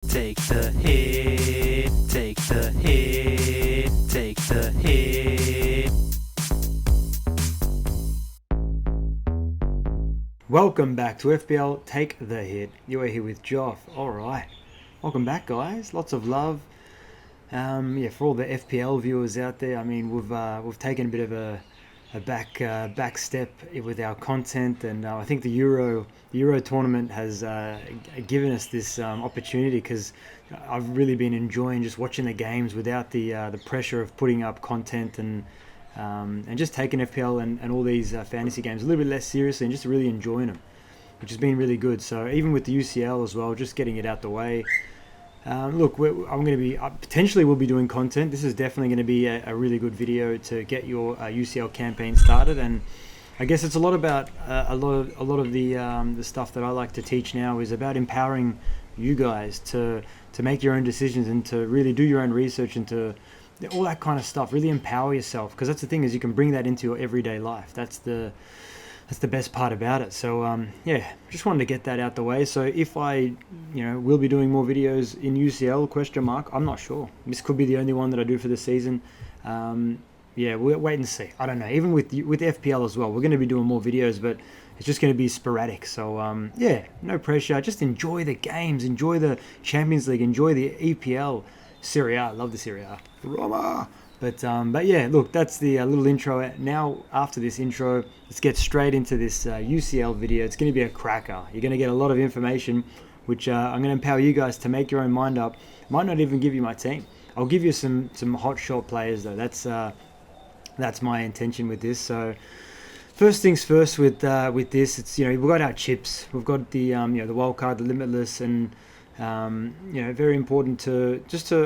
take the hit, take the hit, take the hit. Welcome back to FPL Take the Hit. You are here with Joff. Alright. Welcome back, guys. Lots of love. For all the FPL viewers out there, I mean, we've taken a bit of a back step with our content, and I think the Euro tournament has given us this opportunity, because I've really been enjoying just watching the games without the pressure of putting up content and just taking FPL and all these fantasy games a little bit less seriously and just really enjoying them, which has been really good. So even with the UCL as well, just getting it out the way. Look, I'm going to be potentially we'll be doing content. This is definitely going to be a really good video to get your UCL campaign started, and I guess it's a lot about a lot of the stuff that I like to teach now is about empowering you guys to make your own decisions and to really do your own research and to all that kind of stuff. Really empower yourself, because that's the thing, is you can bring that into your everyday life. That's the best part about it. So just wanted to get that out the way. So if I will be doing more videos in UCL, I'm not sure. This could be the only one that I do for the season. We'll wait and see. I don't know. Even with FPL as well, we're going to be doing more videos, but it's just going to be sporadic. So no pressure. Just enjoy the games, enjoy the Champions League, enjoy the EPL, Serie A. Love the Serie A. Roma. But yeah, look, that's the little intro. Now, after this intro, let's get straight into this UCL video. It's going to be a cracker. You're going to get a lot of information, which I'm going to empower you guys to make your own mind up. Might not even give you my team. I'll give you some hot shot players, though. That's my intention with this. So first things first with this, it's we've got our chips. We've got the the wild card, the limitless, and very important to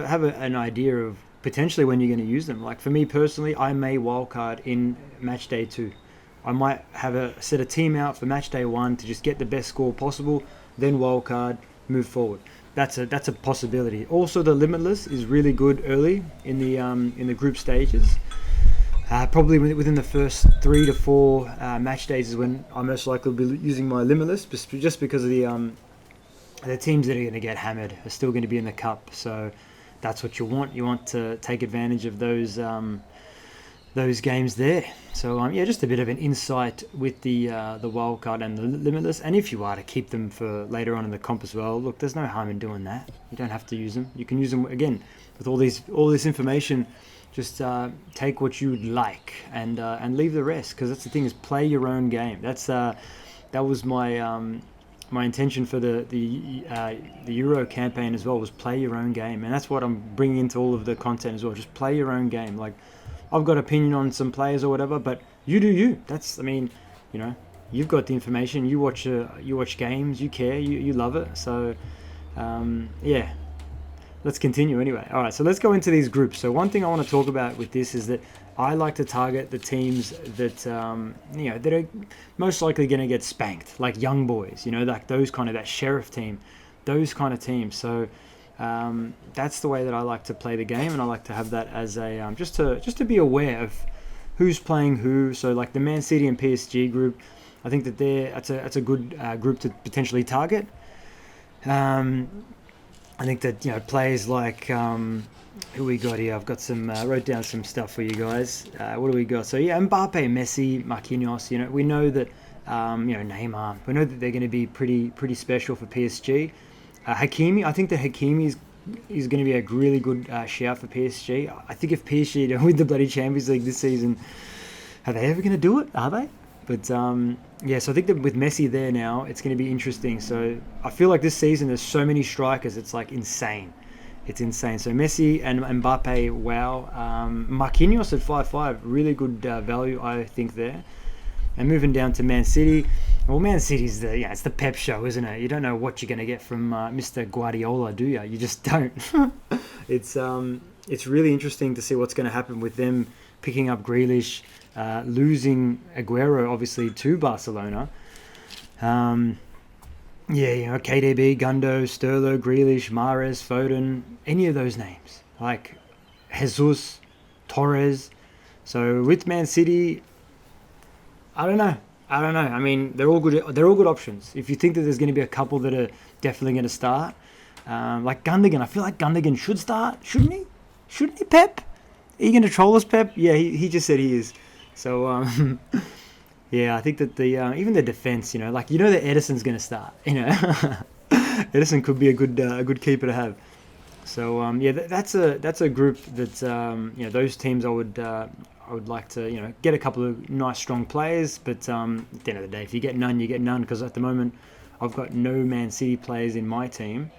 have an idea of potentially when you're going to use them. Like for me personally, I may wildcard in match day 2. I might set a team out for match day 1 to just get the best score possible, then wildcard, move forward. That's a possibility. Also, the limitless is really good early in the group stages. Probably within the first 3 to 4 match days is when I most likely will be using my limitless, just because of the teams that are going to get hammered are still going to be in the cup. So that's what you want. You want to take advantage of those games there. So just a bit of an insight with the wildcard and the limitless. And if you are to keep them for later on in the comp as well, look, there's no harm in doing that. You don't have to use them. You can use them again with all this information. Just take what you'd like and leave the rest, because that's the thing, is play your own game. That was my intention for the Euro campaign as well, was play your own game, and that's what I'm bringing into all of the content as well. Just play your own game. Like, I've got opinion on some players or whatever, but you do you. You've got the information. You watch games. You care. You love it. So let's continue anyway. All right, so let's go into these groups. So one thing I want to talk about with this is that I like to target the teams that that are most likely going to get spanked, like young boys, like those kind of, that sheriff team, those kind of teams. So that's the way that I like to play the game, and I like to have that as a just to be aware of who's playing who. So like the Man City and PSG group, I think that that's a good group to potentially target. I think that players like who we got here. I've got some wrote down some stuff for you guys. What do we got? So Mbappe, Messi, Marquinhos. We know that Neymar. We know that they're going to be pretty special for PSG. Hakimi. I think that Hakimi is going to be a really good shout for PSG. I think if PSG don't win the bloody Champions League this season, are they ever going to do it? Are they? But so I think that with Messi there now, it's going to be interesting. So I feel like this season there's so many strikers, it's like insane. It's insane. So Messi and Mbappe, wow. Marquinhos at 5.5, really good value, I think, there. And moving down to Man City. Well, Man City's it's the Pep show, isn't it? You don't know what you're going to get from Mr. Guardiola, do you? You just don't. It's really interesting to see what's going to happen with them picking up Grealish, losing Aguero, obviously, to Barcelona. KDB, Gundo, Sterlo, Grealish, Mahrez, Foden, any of those names. Like Jesus, Torres. So with Man City, I don't know. I mean, they're all good. They're all good options. If you think that there's going to be a couple that are definitely going to start, Like Gundogan, I feel like Gundogan should start, shouldn't he? Shouldn't he, Pep? Are you going to troll us, Pep? Yeah, he just said he is. So, yeah, I think that even the defense, like that Edison's going to start. Edison could be a good keeper to have. So yeah, that's a group that those teams I would like to get a couple of nice strong players. But at the end of the day, if you get none, you get none. Because at the moment, I've got no Man City players in my team.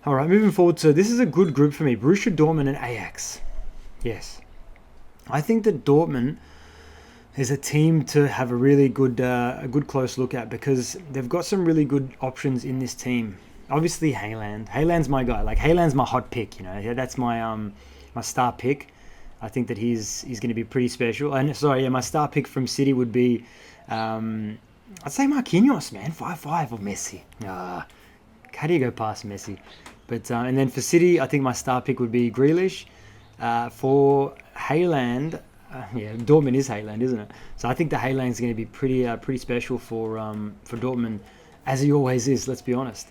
All right, moving forward. So this is a good group for me: Borussia Dortmund and Ajax. Yes, I think that Dortmund is a team to have a really good close look at because they've got some really good options in this team. Obviously, Haaland. Haaland's my guy. Like Haaland's my hot pick. That's my my star pick. I think that he's going to be pretty special. And my star pick from City would be, I'd say Marquinhos, man, 5'5" or Messi. How do you go past Messi? But and then for City, I think my star pick would be Grealish. For Haaland, Dortmund is Haaland, isn't it? So I think the Haaland's going to be pretty special for Dortmund, as he always is. Let's be honest.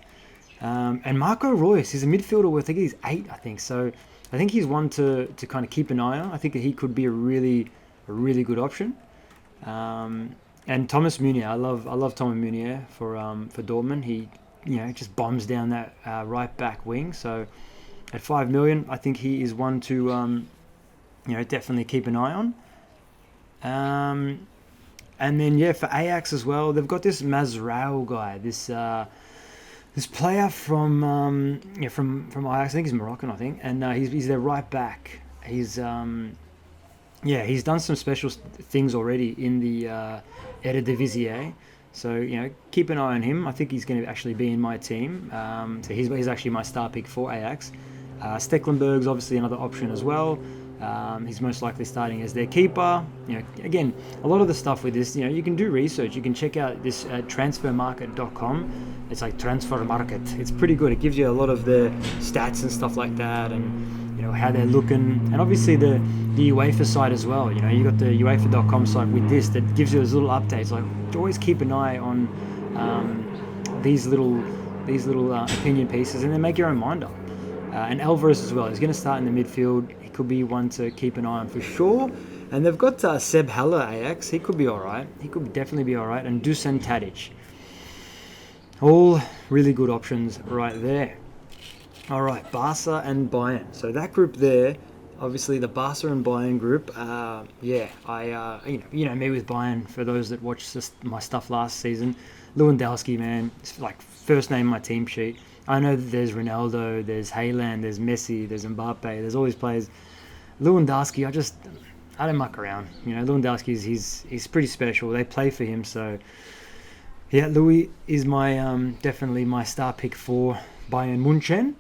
And Marco Reus, he's a midfielder with, I think he's 8, I think. So I think he's one to kind of keep an eye on. I think that he could be a really good option. And Thomas Meunier, I love Thomas Meunier for Dortmund. He just bombs down that right back wing. So at 5 million, I think he is one to definitely keep an eye on. And then for Ajax as well, they've got this Mazraoui guy, this player from Ajax. I think he's Moroccan, I think, and he's their right back. He's done some special things already in the Eredivisie. So keep an eye on him. I think he's going to actually be in my team. So he's actually my star pick for Ajax. Stecklenberg's obviously another option as well. He's most likely starting as their keeper. Again, a lot of the stuff with this, you can do research. You can check out this transfermarket.com. It's like transfer market. It's pretty good. It gives you a lot of the stats and stuff like that, and how they're looking, and obviously the UEFA site as well. You got the UEFA.com site with this that gives you those little updates. Like always keep an eye on these little opinion pieces, and then make your own mind up. And Alvarez as well. He's going to start in the midfield. He could be one to keep an eye on for sure. And they've got Seb Haller, Ajax. He could be all right. He could definitely be all right. And Dusan Tadic. All really good options right there. All right, Barca and Bayern. So that group there, obviously the Barca and Bayern group. I me with Bayern. For those that watched my stuff last season, Lewandowski, man, it's like first name on my team sheet. I know that there's Ronaldo, there's Haaland, there's Messi, there's Mbappe, there's all these players. Lewandowski, I don't muck around. Lewandowski he's pretty special. They play for him, so yeah, Louis is my definitely my star pick for Bayern München.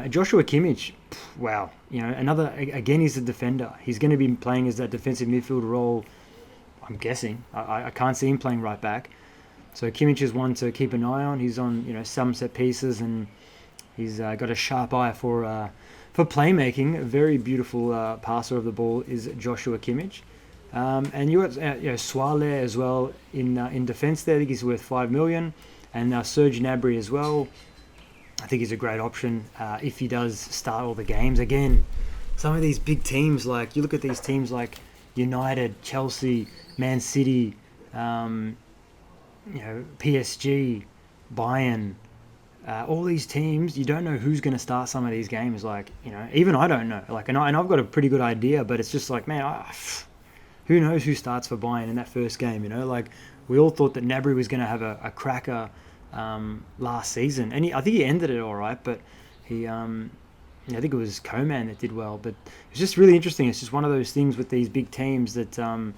Joshua Kimmich, wow, another, again, he's a defender. He's going to be playing as that defensive midfield role, I'm guessing. I can't see him playing right back. So Kimmich is one to keep an eye on. He's on some set pieces, and he's got a sharp eye for playmaking. A very beautiful passer of the ball is Joshua Kimmich. And you got Suarez as well in defence there. I think he's worth 5 million, and Serge Gnabry as well. I think he's a great option if he does start all the games. Again, some of these big teams, like you look at these teams like United, Chelsea, Man City, PSG, Bayern, all these teams, you don't know who's going to start some of these games. Like, even I don't know. Like, and I've got a pretty good idea, but it's just like, man, who knows who starts for Bayern in that first game? Like we all thought that Gnabry was going to have a cracker last season, and I think he ended it all right. But he, I think it was Coman that did well. But it's just really interesting. It's just one of those things with these big teams that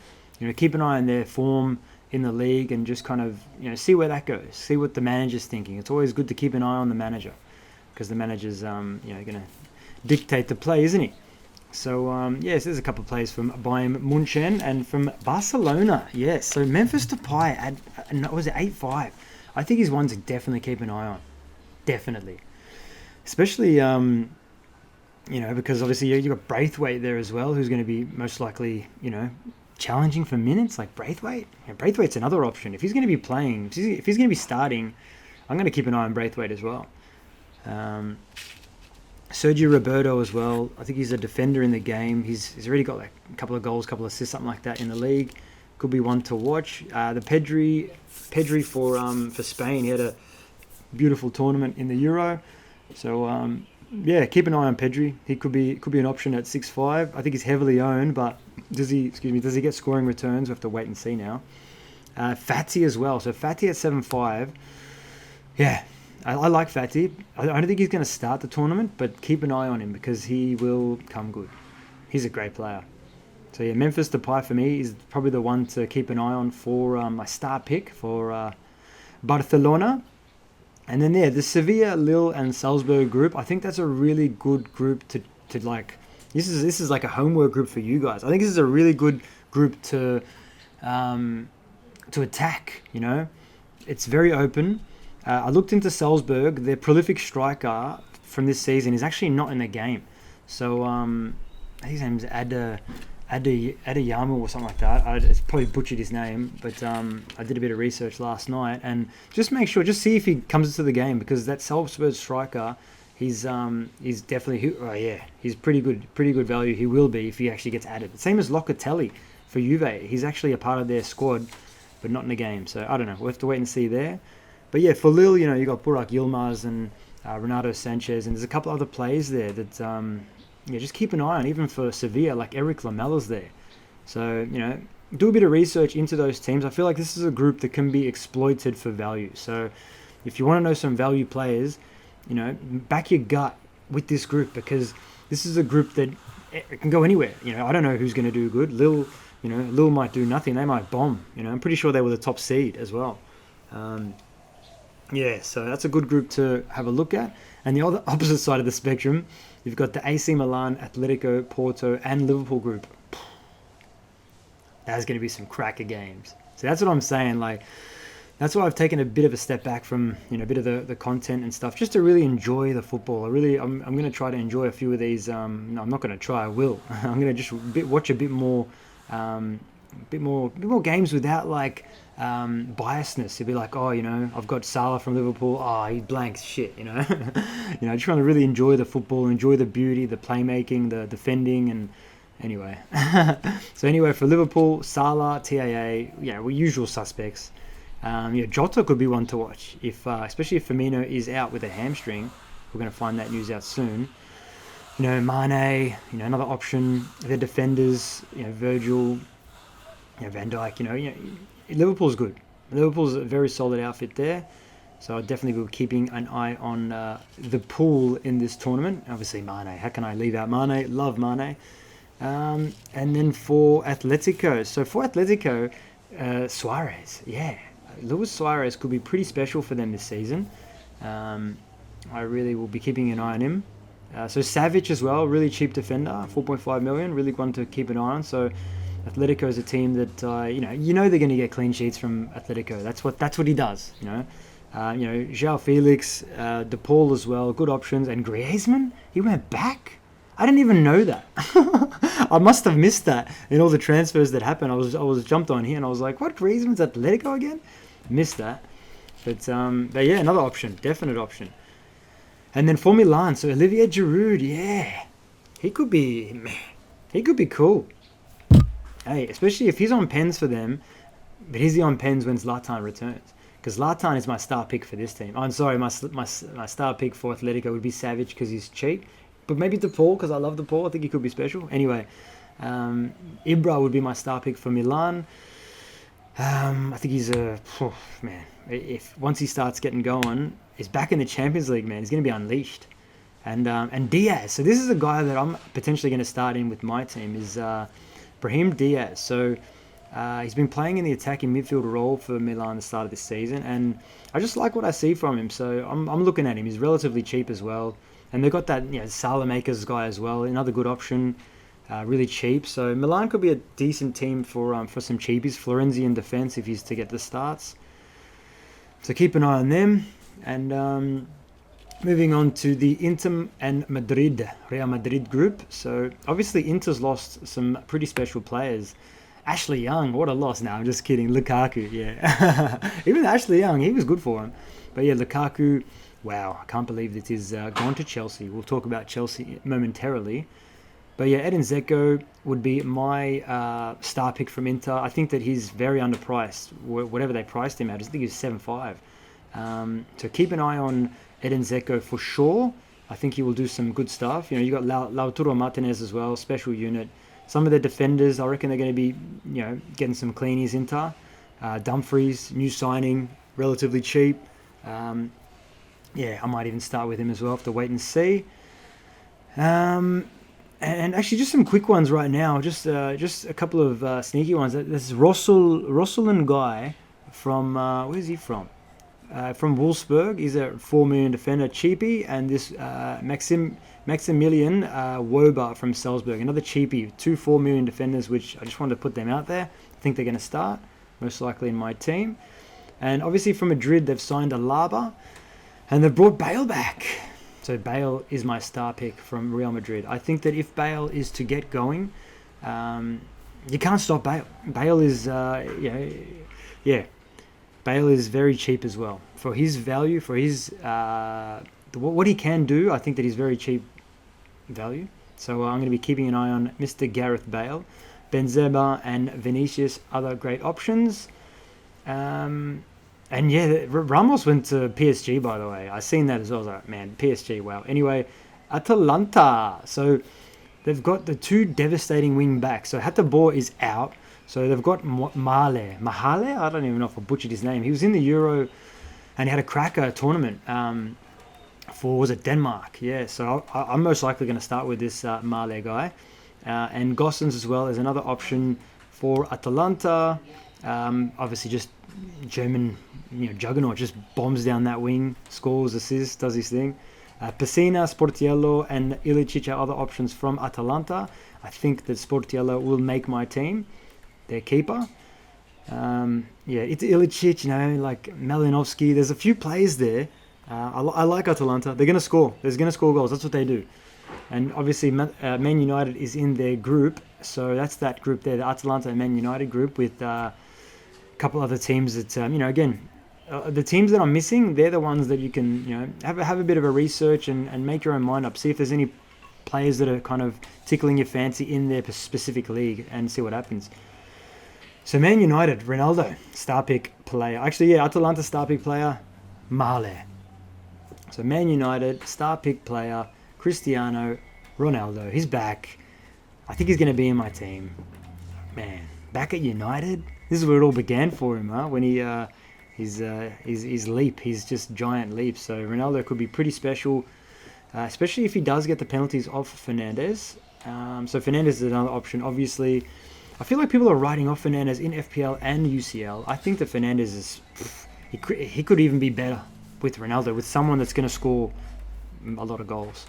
keep an eye on their form in the league and just kind of see where that goes, see what the manager's thinking. It's always good to keep an eye on the manager because the manager's going to dictate the play, isn't he? So yes, there's a couple of plays from Bayern München and from Barcelona. Yes, so Memphis Depay was it 8-5? I think he's one to definitely keep an eye on, definitely, especially because obviously you've got Braithwaite there as well, who's going to be most likely challenging for minutes. Like Braithwaite. Braithwaite's another option. If he's going to be playing, if he's going to be starting, I'm going to keep an eye on Braithwaite as well. Sergio Roberto as well. I think he's a defender in the game. He's already got like a couple of goals, couple of assists, something like that in the league. Could be one to watch. The Pedri for Spain. He had a beautiful tournament in the Euro. So yeah, keep an eye on Pedri. He could be an option at 6.5. I think he's heavily owned, but does he get scoring returns? We have to wait and see now. Fati as well. So Fati at 7.5. Yeah, I like Fati. I don't think he's going to start the tournament, but keep an eye on him because he will come good. He's a great player. So yeah, Memphis Depay for me is probably the one to keep an eye on for my star pick for Barcelona. And then the Sevilla, Lille, and Salzburg group. I think that's a really good group to like. This is like a homework group for you guys. I think this is a really good group to attack. You know, it's very open. I looked into Salzburg. Their prolific striker from this season is actually not in the game. So I think his name's Adeyamo or something like that. I probably butchered his name, but I did a bit of research last night and just see if he comes into the game because that Salzburg striker, he's definitely he's pretty good value. He will be if he actually gets added. Same as Locatelli for Juve. He's actually a part of their squad, but not in the game. So I don't know. We'll have to wait and see there. But yeah, for Lille, you know, you got Burak Yilmaz and Renato Sanchez, and there's a couple other players there that. Just keep an eye on, even for Sevilla, like Eric Lamella's there. So, you know, do a bit of research into those teams. I feel like this is a group that can be exploited for value. So, if you want to know some value players, you know, back your gut with this group because this is a group that it can go anywhere. You know, I don't know who's going to do good. Lille might do nothing. They might bomb. You know, I'm pretty sure they were the top seed as well. So that's a good group to have a look at. And the other opposite side of the spectrum, you've got the AC Milan, Atletico, Porto, and Liverpool group. There's going to be some cracker games. So that's what I'm saying. Like, that's why I've taken a bit of a step back from, you know, a bit of the content and stuff, just to really enjoy the football. I'm going to try to enjoy a few of these. No, I'm not going to try. I will. I'm going to just watch a bit more games without like biasness. You'd be like, oh, you know, I've got Salah from Liverpool. Oh, he blanks shit, you know. You know, trying to really enjoy the football, enjoy the beauty, the playmaking, the defending, and anyway. So anyway, for Liverpool, Salah, TAA, yeah, we're usual suspects. Jota could be one to watch, especially if Firmino is out with a hamstring. We're going to find that news out soon. You know, Mane, you know, another option. Their defenders, you know, Virgil, you know, Van Dijk, you know, Liverpool's good. Liverpool's a very solid outfit there. So I'll definitely be keeping an eye on the pool in this tournament. Obviously, Mane. How can I leave out Mane? Love Mane. And then for Atletico. So for Atletico, Suarez. Yeah. Luis Suarez could be pretty special for them this season. I really will be keeping an eye on him. So Savic as well, really cheap defender, 4.5 million, really one to keep an eye on. So Atletico is a team that you know they're going to get clean sheets from Atletico. That's what he does. You know, João Felix, De Paul as well, good options, and Griezmann, he went back. I didn't even know that. I must have missed that in all the transfers that happened. I was jumped on here and I was like, what, Griezmann's Atletico again? Missed that. But yeah, another option, definite option. And then for Milan, so Olivier Giroud, yeah, he could be cool. Hey, especially if he's on pens for them, but he's on pens when Zlatan returns. Because Zlatan is my star pick for this team. Oh, I'm sorry, my star pick for Atletico would be Savic because he's cheap. But maybe De Paul because I love De Paul. I think he could be special. Anyway, Ibra would be my star pick for Milan. I think he's man. If once he starts getting going, he's back in the Champions League, man. He's going to be unleashed. And Diaz. So this is a guy that I'm potentially going to start in with my team. Is Brahim Diaz. So he's been playing in the attacking midfield role for Milan at the start of this season, and I just like what I see from him. So I'm looking at him. He's relatively cheap as well, and they've got that Salamakers guy as well, another good option, really cheap. So Milan could be a decent team for some cheapies. Florenzi in defence if he's to get the starts. So keep an eye on them. And moving on to the Inter and Real Madrid group. So obviously Inter's lost some pretty special players. Ashley Young, what a loss. Now I'm just kidding. Lukaku, yeah. Even Ashley Young, he was good for him. But yeah, Lukaku, wow, I can't believe this is gone to Chelsea. We'll talk about Chelsea momentarily. But yeah, Edin Dzeko would be my star pick from Inter. I think that he's very underpriced, whatever they priced him at. I think he's 7.5. So keep an eye on Edin Dzeko for sure. I think he will do some good stuff. You got Lautaro Martinez as well, special unit. Some of the defenders, I reckon they're going to be, getting some cleanies. Inter. Dumfries, new signing, relatively cheap. I might even start with him as well. Have to wait and see. And actually, just some quick ones right now. Just a couple of sneaky ones. This is Rosalind guy from where's he from? From Wolfsburg. He's a 4 million defender, cheapie, and this Maximilian Wober from Salzburg, another cheapie. 2 4 million defenders, which I just wanted to put them out there. I think they're going to start, most likely in my team. And obviously from Madrid, they've signed Alaba, and they've brought Bale back. So Bale is my star pick from Real Madrid. I think that if Bale is to get going, you can't stop Bale. Bale is, Bale is very cheap as well. For his value, for his what he can do, I think that he's very cheap value. So I'm going to be keeping an eye on Mr. Gareth Bale. Benzema and Vinicius, other great options. And yeah, Ramos went to PSG, by the way. I seen that as well. I was like, man, PSG, wow. Anyway, Atalanta. So they've got the 2 devastating wing backs. So Hateboer is out. So they've got Mahale. I don't even know if I butchered his name. He was in the Euro and he had a cracker tournament for, was it Denmark? Yeah, so I'm most likely going to start with this Mahale guy. And Gosens as well as another option for Atalanta. Obviously just German juggernaut, just bombs down that wing, scores, assists, does his thing. Pessina, Sportiello and Ilicic are other options from Atalanta. I think that Sportiello will make my team. Their keeper. It's Ilicic, like Malinovsky. There's a few players there. I like Atalanta. They're going to score. They're going to score goals. That's what they do. And obviously, Man United is in their group. So that's that group there, the Atalanta and Man United group with a couple other teams that, the teams that I'm missing, they're the ones that you can, have a bit of a research and make your own mind up. See if there's any players that are kind of tickling your fancy in their specific league and see what happens. So Man United, Ronaldo, star pick player. Actually, yeah, Atalanta star pick player, Male. So Man United, star pick player, Cristiano Ronaldo. He's back. I think he's going to be in my team. Man, back at United? This is where it all began for him, huh? When his leap, his just giant leap. So Ronaldo could be pretty special, especially if he does get the penalties off Fernandes. So Fernandes is another option, obviously. I feel like people are writing off Fernandes in FPL and UCL. I think that Fernandes is... He could even be better with Ronaldo, with someone that's going to score a lot of goals.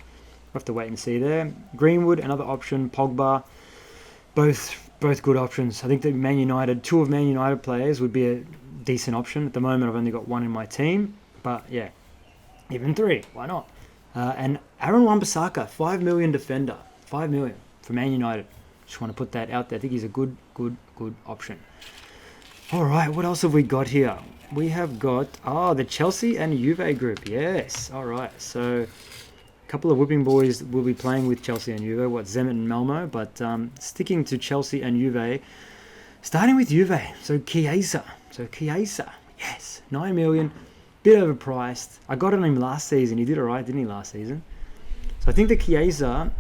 We'll have to wait and see there. Greenwood, another option. Pogba, both good options. I think that two of Man United players would be a decent option. At the moment, I've only got one in my team. But yeah, even 3. Why not? And Aaron Wan-Bissaka, 5 million defender. 5 million for Man United. Just want to put that out there. I think he's a good option. All right, what else have we got here? We have got, the Chelsea and Juve group. Yes, all right. So a couple of whipping boys will be playing with Chelsea and Juve. Zemet and Malmo. But sticking to Chelsea and Juve, starting with Juve. So Chiesa, yes, 9 million. Bit overpriced. I got on him last season. He did all right, didn't he, last season? So I think the Chiesa...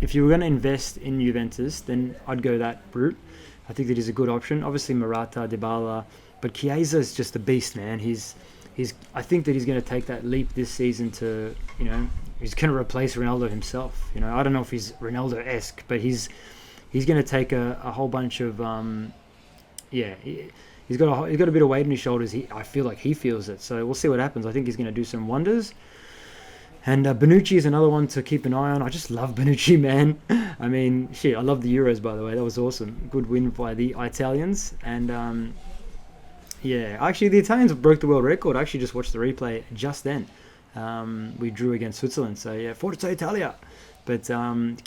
If you were going to invest in Juventus, then I'd go that route. I think that is a good option. Obviously, Morata, Dybala, but Chiesa is just a beast, man. I think that he's going to take that leap this season to, he's going to replace Ronaldo himself. I don't know if he's Ronaldo-esque, but he's going to take a whole bunch of, he's got a bit of weight on his shoulders. I feel like he feels it. So we'll see what happens. I think he's going to do some wonders. And Bonucci is another one to keep an eye on. I just love Bonucci, man. I mean, I love the Euros, by the way. That was awesome. Good win by the Italians. And, actually, the Italians broke the world record. I actually just watched the replay just then. We drew against Switzerland. So, yeah, Forza Italia. But, and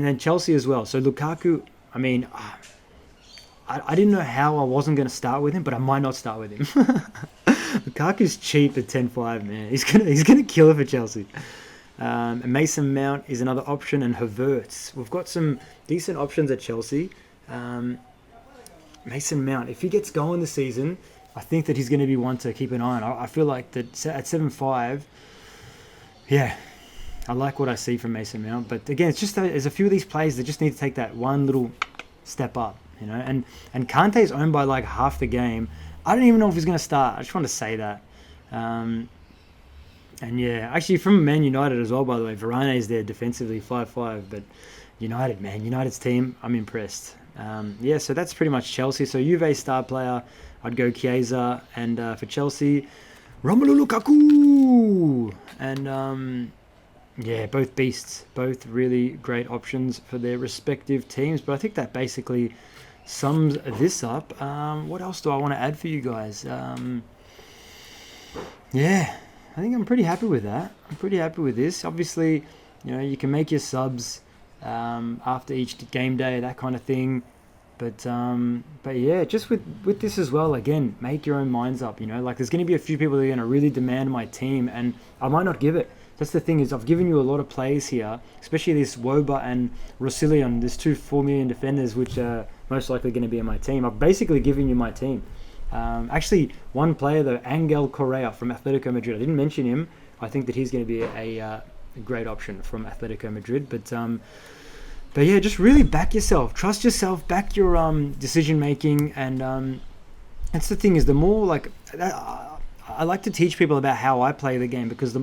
then Chelsea as well. So, Lukaku, I mean, I didn't know how I wasn't going to start with him, but I might not start with him. Lukaku's cheap at 10.5, man. He's gonna kill it for Chelsea. And Mason Mount is another option, and Havertz. We've got some decent options at Chelsea. Mason Mount, if he gets going this season, I think that he's going to be one to keep an eye on. I feel like that at 7.5, yeah, I like what I see from Mason Mount. But again, it's just there's a few of these players that just need to take that one little step up, you know. And Kante is owned by like half the game. I don't even know if he's going to start. I just want to say that. And yeah, actually from Man United as well, by the way. Varane is there defensively, 5.5. But United's team, I'm impressed. Yeah, so that's pretty much Chelsea. So Juve star player, I'd go Chiesa. And for Chelsea, Romelu Lukaku. And yeah, both beasts. Both really great options for their respective teams. But I think that basically sums this up. What else do I want to add for you guys? Yeah, I think I'm pretty happy with that. I'm pretty happy with this. Obviously, you know, you can make your subs after each game day, that kind of thing. But yeah, just with this as well, again, make your own minds up, you know. Like, there's going to be a few people that are going to really demand my team, and I might not give it. That's the thing, is I've given you a lot of plays here, especially this Woba and Rossillion, these two 4 million defenders, which are most likely going to be in my team. I've basically given you my team. Actually, one player though, Angel Correa from Atletico Madrid. I didn't mention him. I think that he's going to be a great option from Atletico Madrid. But yeah, just really back yourself, trust yourself, back your decision making, and that's the thing, is the more like I like to teach people about how I play the game, because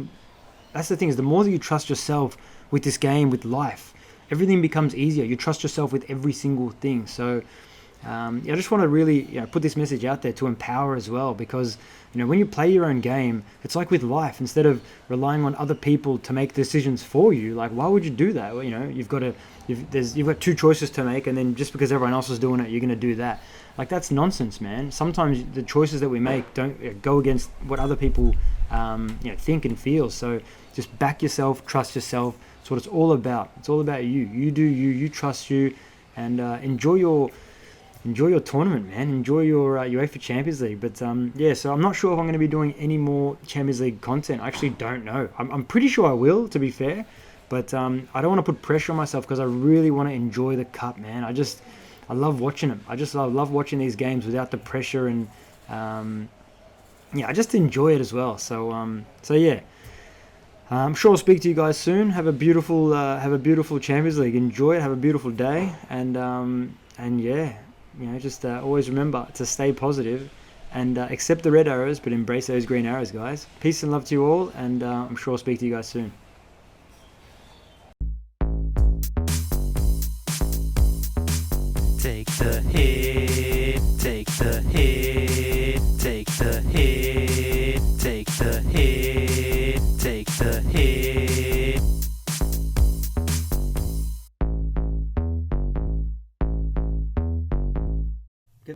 that's the thing, is the more that you trust yourself with this game, with life, everything becomes easier. You trust yourself with every single thing. So I just want to really, you know, put this message out there to empower as well, because, you know, when you play your own game, it's like with life. Instead of relying on other people to make decisions for you, like, why would you do that? Well, you know, you've got two choices to make, and then just because everyone else is doing it, you're going to do that. Like, that's nonsense, man. Sometimes the choices that we make don't go against what other people think and feel. So just back yourself, trust yourself. That's what it's all about. It's all about you. You do you. You trust you, and enjoy your tournament, man. Enjoy your UEFA Champions League. But yeah, so I'm not sure if I'm going to be doing any more Champions League content. I actually don't know. I'm pretty sure I will, to be fair. But I don't want to put pressure on myself, because I really want to enjoy the cup, man. I love watching them. I love watching these games without the pressure, and yeah, I just enjoy it as well. So yeah. I'm sure I'll speak to you guys soon. Have a beautiful Champions League. Enjoy it. Have a beautiful day, and yeah, you know, just always remember to stay positive and accept the red arrows, but embrace those green arrows, guys. Peace and love to you all, and I'm sure I'll speak to you guys soon. Take the hit, take the hit, take the hit.